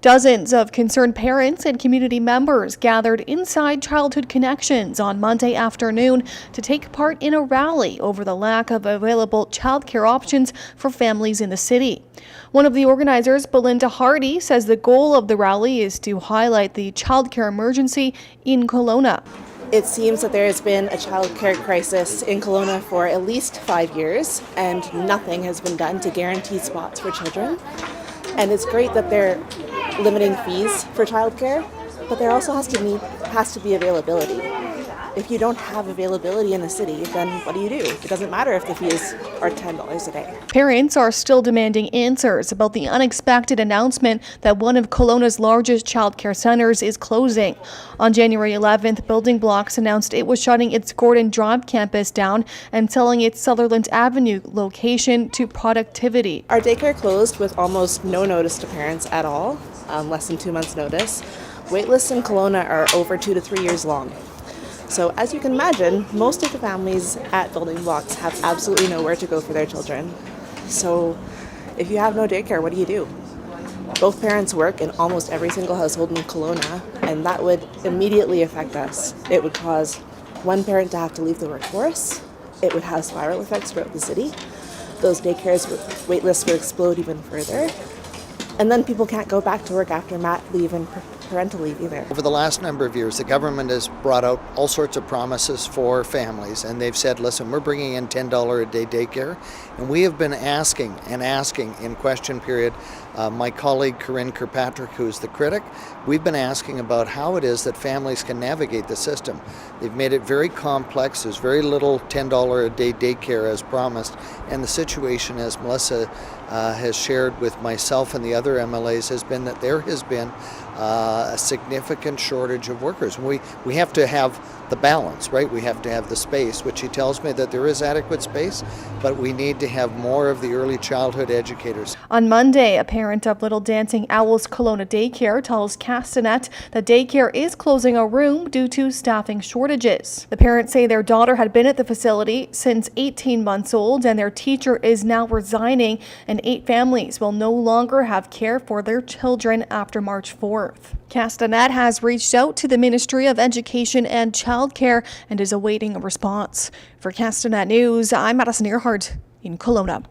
Dozens of concerned parents and community members gathered inside Childhood Connections on Monday afternoon to take part in a rally over the lack of available childcare options for families in the city. One of the organizers, Belinda Hardy, says the goal of the rally is to highlight the childcare emergency in Kelowna. It seems that there has been a childcare crisis in Kelowna for at least 5 years, and nothing has been done to guarantee spots for children. And it's great that they're limiting fees for childcare, but there also has to be availability. If you don't have availability in the city, then what do? It doesn't matter if the fees are $10 a day. Parents are still demanding answers about the unexpected announcement that one of Kelowna's largest childcare centers is closing. On January 11th, Building Blocks announced it was shutting its Gordon Drive campus down and selling its Sutherland Avenue location to Productivity. Our daycare closed with almost no notice to parents at all, less than 2 months notice. Waitlists in Kelowna are over 2 to 3 years long. So as you can imagine, most of the families at Building Blocks have absolutely nowhere to go for their children. So if you have no daycare, what do? Both parents work in almost every single household in Kelowna, and that would immediately affect us. It would cause one parent to have to leave the workforce. It would have spiral effects throughout the city. Those daycares wait lists would explode even further. And then people can't go back to work after mat leave and parental leave either. Over the last number of years, the government has brought out all sorts of promises for families, and they've said, listen, we're bringing in $10 a day daycare, and we have been asking in question period. My colleague Corinne Kirkpatrick, who's the critic, we've been asking about how it is that families can navigate the system. They've made it very complex. There's very little $10 a day daycare as promised, and the situation, as Melissa has shared with myself and the other MLAs, has been that there has been a significant shortage of workers. We have to have the balance, right? We have to have the space, which he tells me that there is adequate space, but we need to have more of the early childhood educators. On Monday, a parent of Little Dancing Owls Kelowna Daycare tells Castanet that daycare is closing a room due to staffing shortages. The parents say their daughter had been at the facility since 18 months old, and their teacher is now resigning, and 8 families will no longer have care for their children after March 4th. Castanet has reached out to the Ministry of Education and Childcare and is awaiting a response. For Castanet News, I'm Madison Earhart in Kelowna.